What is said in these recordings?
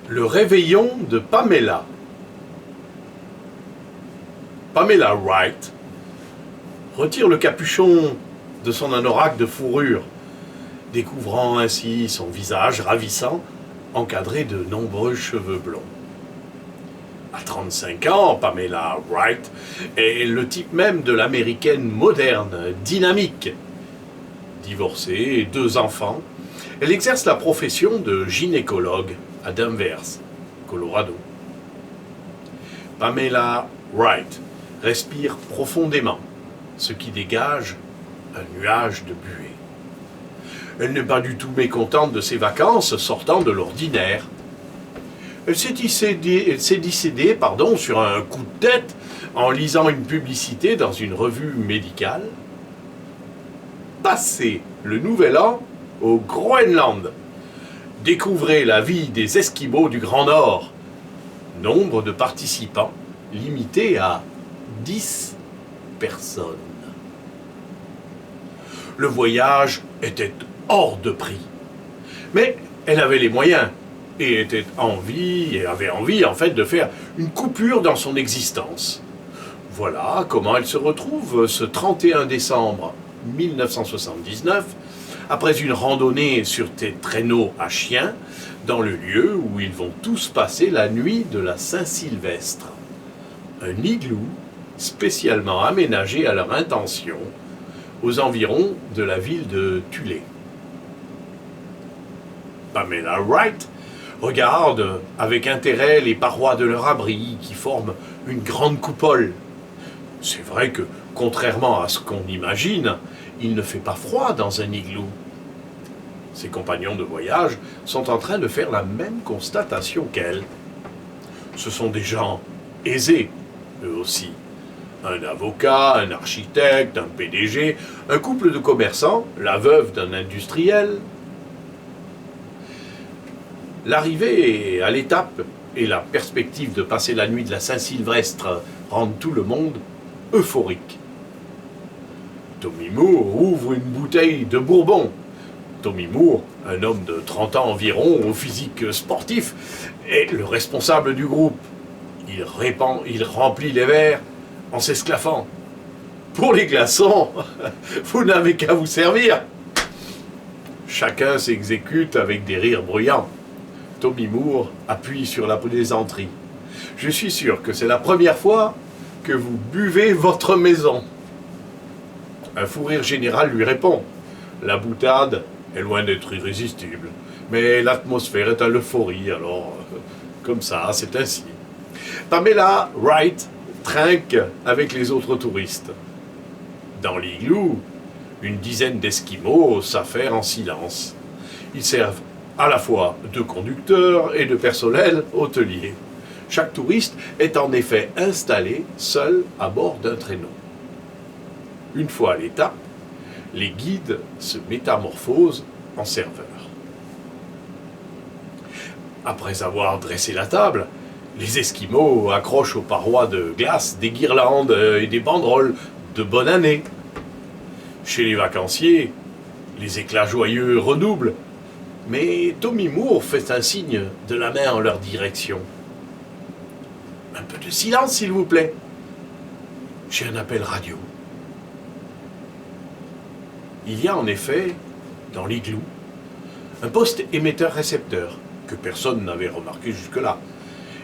Le réveillon de Pamela. Pamela Wright retire le capuchon de son anorak de fourrure, découvrant ainsi son visage ravissant, encadré de nombreux cheveux blonds. À 35 ans, Pamela Wright est le type même de l'américaine moderne, dynamique. Divorcée, 2 enfants, elle exerce la profession de gynécologue à Denver, Colorado. Pamela Wright respire profondément, ce qui dégage un nuage de buée. Elle n'est pas du tout mécontente de ses vacances sortant de l'ordinaire. Elle s'est décidée sur un coup de tête en lisant une publicité dans une revue médicale. Passez le nouvel an au Groenland. Découvrez la vie des Esquimaux du Grand Nord. Nombre de participants limité à 10 personnes. Le voyage était hors de prix. Mais elle avait les moyens et avait envie en fait de faire une coupure dans son existence. Voilà comment elle se retrouve ce 31 décembre 1979, après une randonnée sur des traîneaux à chiens, dans le lieu où ils vont tous passer la nuit de la Saint-Sylvestre. Un igloo spécialement aménagé à leur intention, aux environs de la ville de Tulé. Pamela Wright regarde avec intérêt les parois de leur abri qui forment une grande coupole. C'est vrai que, contrairement à ce qu'on imagine, il ne fait pas froid dans un igloo. Ses compagnons de voyage sont en train de faire la même constatation qu'elle. Ce sont des gens aisés, eux aussi. Un avocat, un architecte, un PDG, un couple de commerçants, la veuve d'un industriel. L'arrivée à l'étape et la perspective de passer la nuit de la Saint-Sylvestre rendent tout le monde euphorique. Tommy Moore ouvre une bouteille de bourbon. Tommy Moore, un homme de 30 ans environ, au physique sportif, est le responsable du groupe. Il remplit les verres en s'esclaffant. Pour les glaçons, vous n'avez qu'à vous servir. Chacun s'exécute avec des rires bruyants. Tommy Moore appuie sur la plaisanterie. Je suis sûr que c'est la première fois que vous buvez votre maison. Un fou rire général lui répond. La boutade est loin d'être irrésistible, mais l'atmosphère est à l'euphorie, alors comme ça, c'est ainsi. Pamela Wright trinque avec les autres touristes. Dans l'igloo, une dizaine d'Esquimaux s'affairent en silence. Ils servent à la fois de conducteurs et de personnel hôtelier. Chaque touriste est en effet installé seul à bord d'un traîneau. Une fois à l'étape, les guides se métamorphosent en serveurs. Après avoir dressé la table, les Esquimaux accrochent aux parois de glace des guirlandes et des banderoles de bonne année. Chez les vacanciers, les éclats joyeux redoublent, mais Tommy Moore fait un signe de la main en leur direction. Un peu de silence, s'il vous plaît. J'ai un appel radio. Il y a en effet, dans l'igloo, un poste émetteur-récepteur que personne n'avait remarqué jusque-là,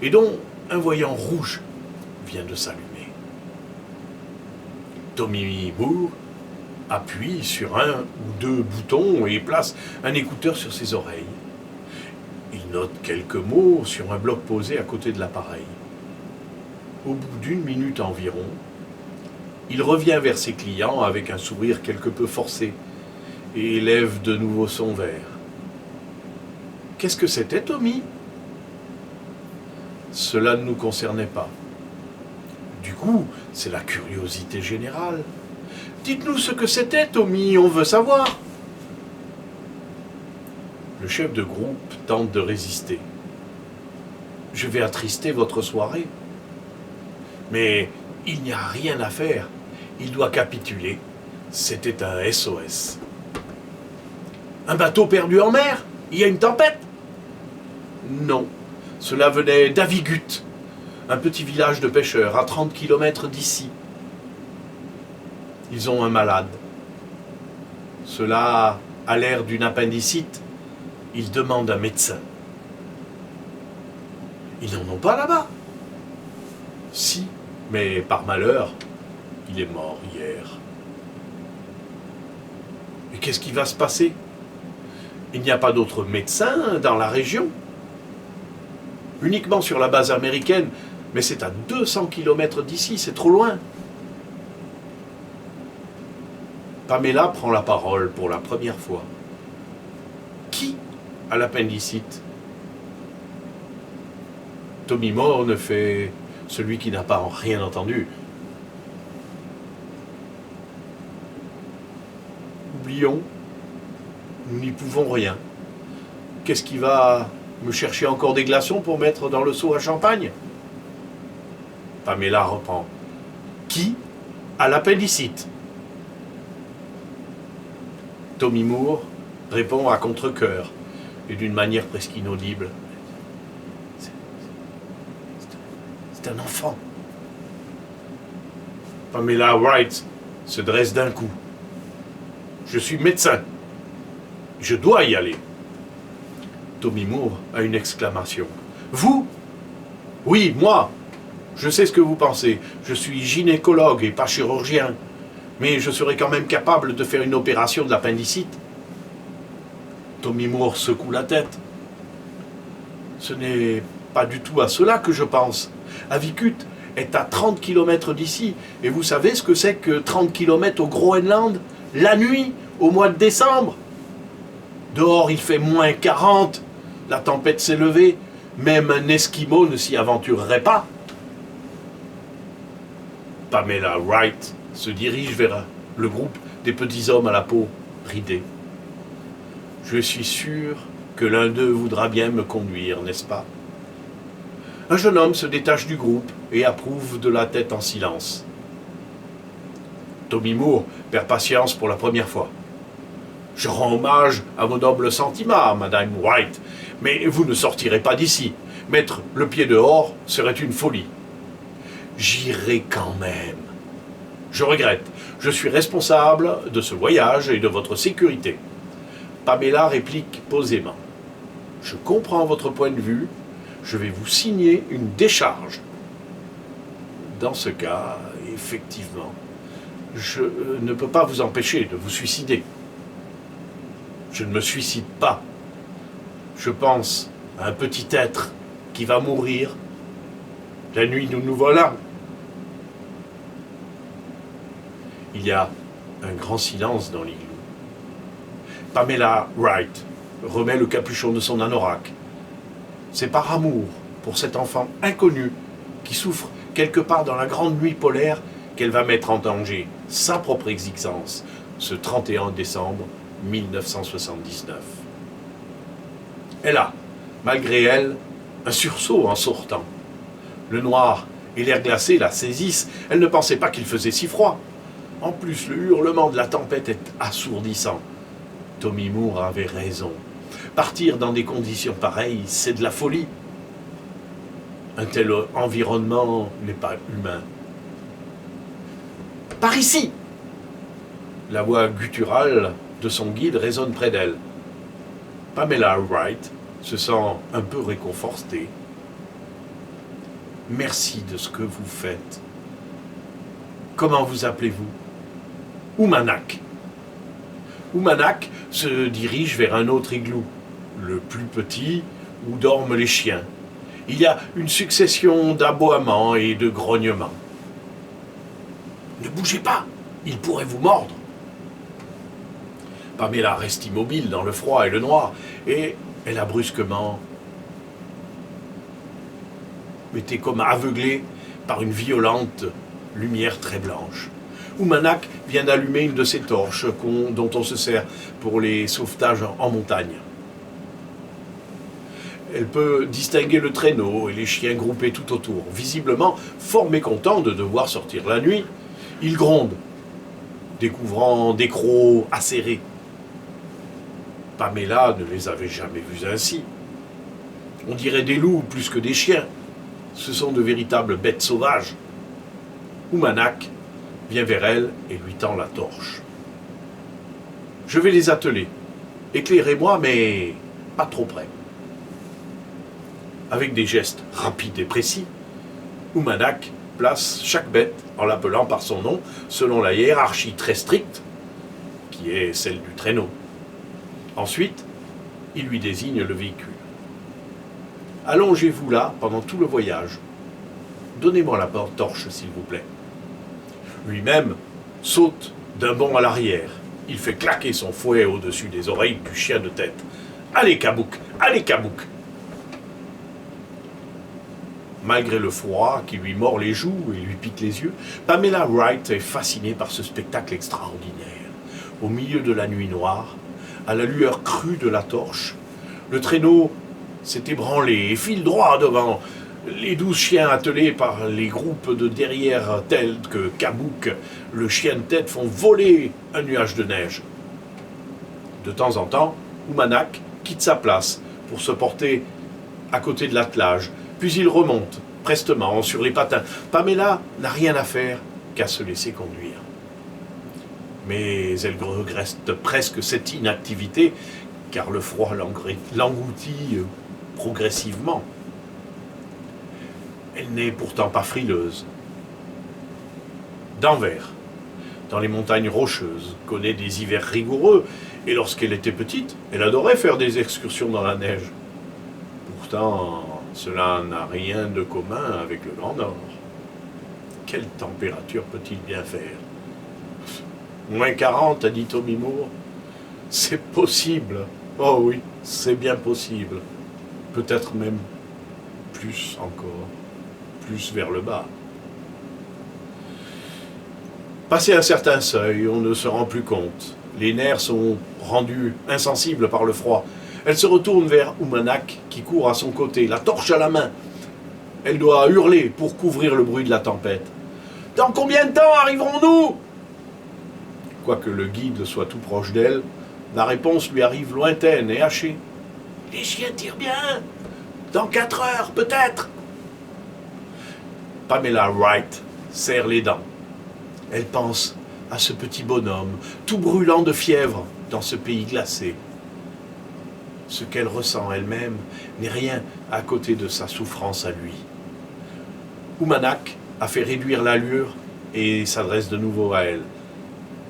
et dont un voyant rouge vient de s'allumer. Tommy Moore appuie sur 1 ou 2 boutons et place un écouteur sur ses oreilles. Il note quelques mots sur un bloc posé à côté de l'appareil. Au bout d'1 minute environ, il revient vers ses clients avec un sourire quelque peu forcé et élève de nouveau son verre. « Qu'est-ce que c'était, Tommy ?» Cela ne nous concernait pas. Du coup, c'est la curiosité générale. « Dites-nous ce que c'était, Tommy, on veut savoir. » Le chef de groupe tente de résister. « Je vais attrister votre soirée. » Mais il n'y a rien à faire. Il doit capituler. C'était un SOS. Un bateau perdu en mer? Il y a une tempête? Non, Cela venait d'Avigut, un petit village de pêcheurs à 30 km d'ici. Ils ont un malade. Cela a l'air d'une appendicite. Ils demandent un médecin. Ils n'en ont pas là-bas. Si, mais par malheur, il est mort hier. Et qu'est-ce qui va se passer? Il n'y a pas d'autres médecins dans la région. Uniquement sur la base américaine, mais c'est à 200 km d'ici, c'est trop loin. Pamela prend la parole pour la première fois. Qui a l'appendicite? Tommy Moore ne fait celui qui n'a pas rien entendu. Oublions, nous n'y pouvons rien. Qu'est-ce qui va me chercher encore des glaçons pour mettre dans le seau à champagne? Pamela reprend. Qui a l'appendicite? Tommy Moore répond à contre-cœur et d'une manière presque inaudible. C'est un enfant. Pamela Wright se dresse d'un coup. Je suis médecin. Je dois y aller. Tommy Moore a une exclamation. Vous? Oui, moi. Je sais ce que vous pensez. Je suis gynécologue et pas chirurgien. Mais je serais quand même capable de faire une opération de l'appendicite. Tommy Moore secoue la tête. Ce n'est pas du tout à cela que je pense. Avicut est à 30 km d'ici. Et vous savez ce que c'est que 30 km au Groenland, la nuit, au mois de décembre? Dehors, il fait moins 40. La tempête s'est levée. Même un Esquimau ne s'y aventurerait pas. Pamela Wright se dirige vers le groupe des petits hommes à la peau ridée. Je suis sûr que l'un d'eux voudra bien me conduire, n'est-ce pas? Un jeune homme se détache du groupe et approuve de la tête en silence. Tommy Moore perd patience pour la première fois. Je rends hommage à vos nobles sentiments, Madame Wright, mais vous ne sortirez pas d'ici. Mettre le pied dehors serait une folie. J'irai quand même. Je regrette. Je suis responsable de ce voyage et de votre sécurité. Pamela réplique posément. Je comprends votre point de vue. Je vais vous signer une décharge. Dans ce cas, effectivement, je ne peux pas vous empêcher de vous suicider. Je ne me suicide pas. Je pense à un petit être qui va mourir. La nuit, nous nous voilà. Il y a un grand silence dans l'igloo. Pamela Wright remet le capuchon de son anorak. C'est par amour pour cet enfant inconnu qui souffre quelque part dans la grande nuit polaire qu'elle va mettre en danger sa propre existence ce 31 décembre 1979. Elle a, malgré elle, un sursaut en sortant. Le noir et l'air glacé la saisissent. Elle ne pensait pas qu'il faisait si froid. En plus, le hurlement de la tempête est assourdissant. Tommy Moore avait raison. Partir dans des conditions pareilles, c'est de la folie. Un tel environnement n'est pas humain. Par ici! La voix gutturale de son guide résonne près d'elle. Pamela Wright se sent un peu réconfortée. Merci de ce que vous faites. Comment vous appelez-vous? Oumanak. Oumanak se dirige vers un autre igloo, le plus petit, où dorment les chiens. Il y a une succession d'aboiements et de grognements. Ne bougez pas, il pourrait vous mordre. Pamela reste immobile dans le froid et le noir, et elle a brusquement été comme aveuglée par une violente lumière très blanche. Oumanak vient d'allumer une de ces torches dont on se sert pour les sauvetages en montagne. Elle peut distinguer le traîneau et les chiens groupés tout autour. Visiblement, fort mécontents de devoir sortir la nuit, ils grondent, découvrant des crocs acérés. Pamela ne les avait jamais vus ainsi. On dirait des loups plus que des chiens. Ce sont de véritables bêtes sauvages. Umanak vient vers elle et lui tend la torche. Je vais les atteler. Éclairez-moi, mais pas trop près. Avec des gestes rapides et précis, Umanak place chaque bête en l'appelant par son nom, selon la hiérarchie très stricte, qui est celle du traîneau. Ensuite, il lui désigne le véhicule. Allongez-vous là pendant tout le voyage. Donnez-moi la torche, s'il vous plaît. Lui-même saute d'un bond à l'arrière. Il fait claquer son fouet au-dessus des oreilles du chien de tête. Allez, Kabouk, allez, Kabouk. Malgré le froid qui lui mord les joues et lui pique les yeux, Pamela Wright est fascinée par ce spectacle extraordinaire. Au milieu de la nuit noire, à la lueur crue de la torche, le traîneau s'est ébranlé et file droit devant. Les 12 chiens attelés par les groupes de derrière tels que Kabouk, le chien de tête, font voler un nuage de neige. De temps en temps, Umanak quitte sa place pour se porter à côté de l'attelage, puis il remonte prestement sur les patins. Pamela n'a rien à faire qu'à se laisser conduire. Mais elle regrette presque cette inactivité, car le froid l'engloutit progressivement. Elle n'est pourtant pas frileuse. D'Anvers, dans les montagnes rocheuses, connaît des hivers rigoureux, et lorsqu'elle était petite, elle adorait faire des excursions dans la neige. Pourtant, cela n'a rien de commun avec le Grand Nord. Quelle température peut-il bien faire? Moins 40, a dit Tommy Moore. C'est possible. Oh oui, c'est bien possible. Peut-être même plus encore. Plus vers le bas. Passé un certain seuil, on ne se rend plus compte. Les nerfs sont rendus insensibles par le froid. Elle se retourne vers Umanak qui court à son côté, la torche à la main. Elle doit hurler pour couvrir le bruit de la tempête. « Dans combien de temps arriverons-nous » Quoique le guide soit tout proche d'elle, la réponse lui arrive lointaine et hachée. « Les chiens tirent bien. Dans 4 heures, peut-être. » Pamela Wright serre les dents. Elle pense à ce petit bonhomme, tout brûlant de fièvre dans ce pays glacé. Ce qu'elle ressent elle-même n'est rien à côté de sa souffrance à lui. Umanak a fait réduire l'allure et s'adresse de nouveau à elle.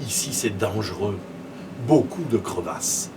Ici, c'est dangereux. Beaucoup de crevasses.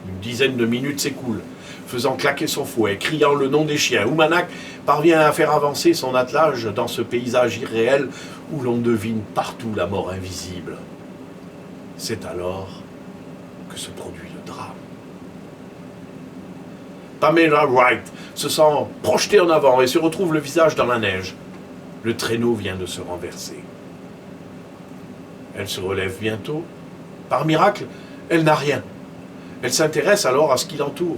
Une dizaine de minutes s'écoulent, faisant claquer son fouet, criant le nom des chiens. Umanak parvient à faire avancer son attelage dans ce paysage irréel où l'on devine partout la mort invisible. C'est alors que se produit le drame. Pamela Wright se sent projetée en avant et se retrouve le visage dans la neige. Le traîneau vient de se renverser. Elle se relève bientôt. Par miracle, elle n'a rien. Elle s'intéresse alors à ce qui l'entoure.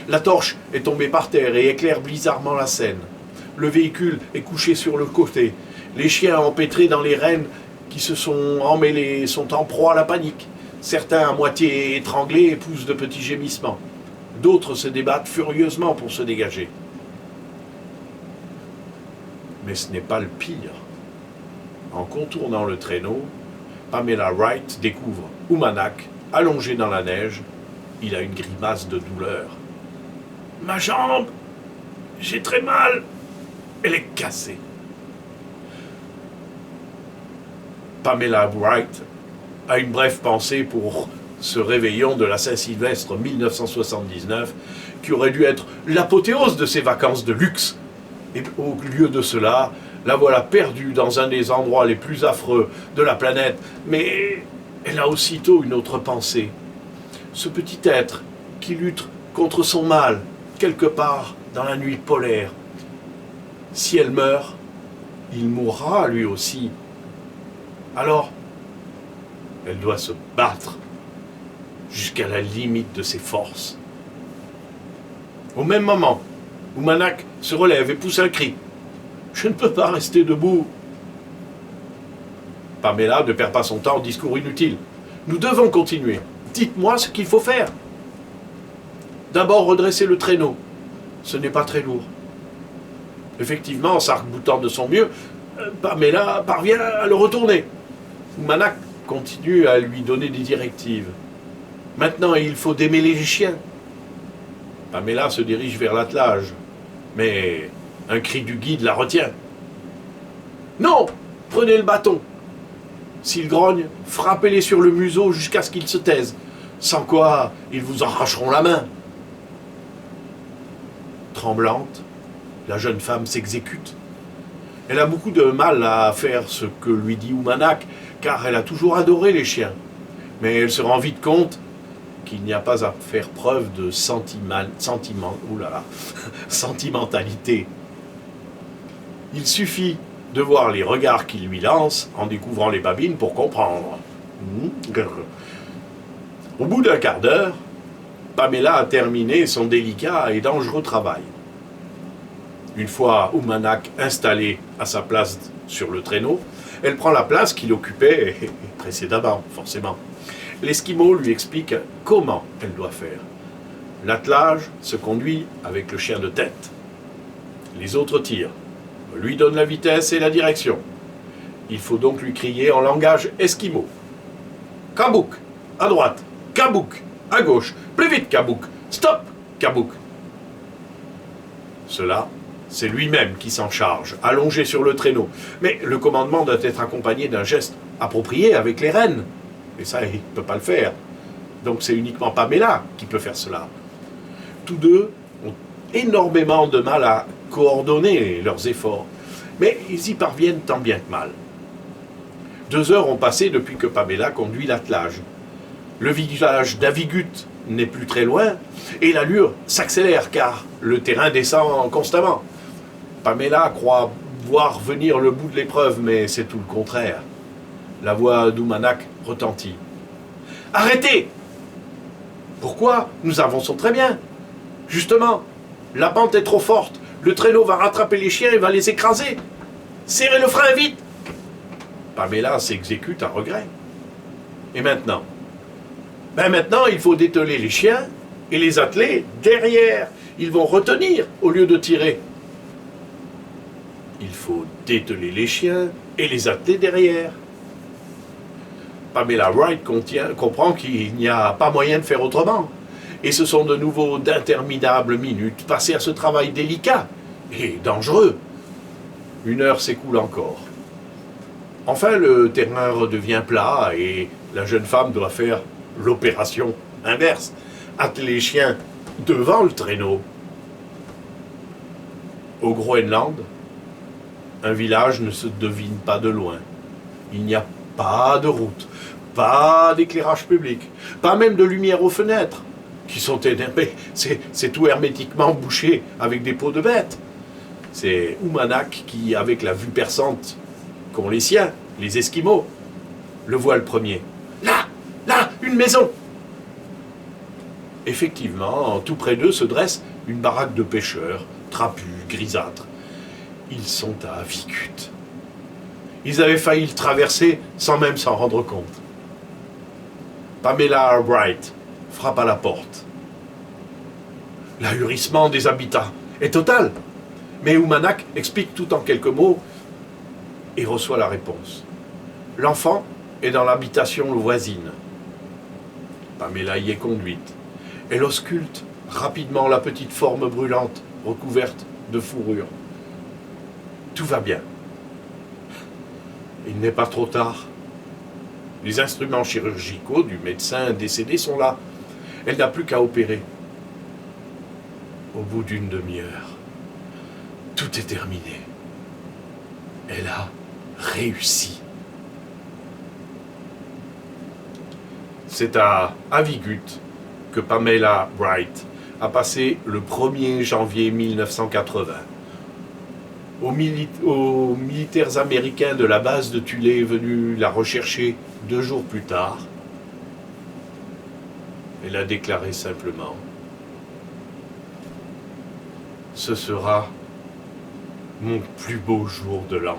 La torche est tombée par terre et éclaire bizarrement la scène. Le véhicule est couché sur le côté. Les chiens empêtrés dans les rênes qui se sont emmêlés sont en proie à la panique. Certains, à moitié étranglés, poussent de petits gémissements. D'autres se débattent furieusement pour se dégager. Mais ce n'est pas le pire. En contournant le traîneau, Pamela Wright découvre Umanak allongé dans la neige. Il a une grimace de douleur. « Ma jambe! J'ai très mal! Elle est cassée. » Pamela Wright a une brève pensée pour ce réveillon de la Saint-Sylvestre 1979 qui aurait dû être l'apothéose de ses vacances de luxe. Et au lieu de cela, la voilà perdue dans un des endroits les plus affreux de la planète. Mais elle a aussitôt une autre pensée. Ce petit être qui lutte contre son mal, quelque part dans la nuit polaire. Si elle meurt, il mourra lui aussi. Alors, elle doit se battre jusqu'à la limite de ses forces. Au même moment, Umanak se relève et pousse un cri. « Je ne peux pas rester debout !» Pamela ne perd pas son temps en discours inutiles. « Nous devons continuer. Dites-moi ce qu'il faut faire. » D'abord redresser le traîneau. ce n'est pas très lourd. Effectivement, s'arc-boutant de son mieux, Pamela parvient à le retourner. Umanak continue à lui donner des directives. Maintenant, il faut démêler les chiens. Pamela se dirige vers l'attelage, mais un cri du guide la retient. Non, prenez le bâton. S'ils grognent, frappez-les sur le museau jusqu'à ce qu'ils se taisent, sans quoi ils vous arracheront la main. Tremblante, la jeune femme s'exécute. Elle a beaucoup de mal à faire ce que lui dit Umanak, car elle a toujours adoré les chiens. Mais elle se rend vite compte qu'il n'y a pas à faire preuve de sentimentalité. Il suffit de voir les regards qu'il lui lance en découvrant les babines pour comprendre. Au bout d'un quart d'heure, Pamela a terminé son délicat et dangereux travail. Une fois Umanak installé à sa place sur le traîneau, elle prend la place qu'il occupait précédemment, forcément. L'Esquimau lui explique comment elle doit faire. L'attelage se conduit avec le chien de tête. Les autres tirent, lui donnent la vitesse et la direction. Il faut donc lui crier en langage esquimau. Kabouk, à droite, Kabouk, à gauche, plus vite Kabouk, stop, Kabouk. Cela, c'est lui-même qui s'en charge, allongé sur le traîneau. Mais le commandement doit être accompagné d'un geste approprié avec les rênes. Et ça, il ne peut pas le faire. Donc c'est uniquement Pamela qui peut faire cela. Tous deux ont énormément de mal à coordonner leurs efforts. Mais ils y parviennent tant bien que mal. 2 heures ont passé depuis que Pamela conduit l'attelage. Le village d'Avigut n'est plus très loin et l'allure s'accélère car le terrain descend constamment. Pamela croit voir venir le bout de l'épreuve, mais c'est tout le contraire. La voix d'Umanak retentit. « Arrêtez ! Pourquoi ? Nous avançons très bien. Justement, la pente est trop forte. Le traîneau va rattraper les chiens et va les écraser. Serrez le frein vite !» Pamela s'exécute à regret. Et maintenant ? Maintenant, il faut dételer les chiens et les atteler derrière. Ils vont retenir au lieu de tirer. Il faut dételer les chiens et les atteler derrière. Pamela Wright comprend qu'il n'y a pas moyen de faire autrement. Et ce sont de nouveau d'interminables minutes passées à ce travail délicat et dangereux. 1 heure s'écoule encore. Enfin, le terrain redevient plat et la jeune femme doit faire l'opération inverse. Atteler les chiens devant le traîneau. Au Groenland, un village ne se devine pas de loin. Il n'y a pas de route, pas d'éclairage public, pas même de lumière aux fenêtres, qui sont énervées. C'est tout hermétiquement bouché avec des peaux de bêtes. C'est Umanak qui, avec la vue perçante qu'ont les siens, les Esquimaux, le voit le premier. Là, une maison. Effectivement, tout près d'eux se dresse une baraque de pêcheurs, trapus, grisâtres. Ils sont à Avigut. Ils avaient failli le traverser sans même s'en rendre compte. Pamela Wright frappe à la porte. L'ahurissement des habitants est total. Mais Umanak explique tout en quelques mots et reçoit la réponse. L'enfant est dans l'habitation voisine. Pamela y est conduite. Elle ausculte rapidement la petite forme brûlante recouverte de fourrure. Tout va bien. Il n'est pas trop tard. Les instruments chirurgicaux du médecin décédé sont là. Elle n'a plus qu'à opérer. Au bout d'une demi-heure, tout est terminé. Elle a réussi. C'est à Avigut que Pamela Wright a passé le 1er janvier 1980. Aux militaires américains de la base de Tulé venus la rechercher 2 jours plus tard. Elle a déclaré simplement « Ce sera mon plus beau jour de l'an. »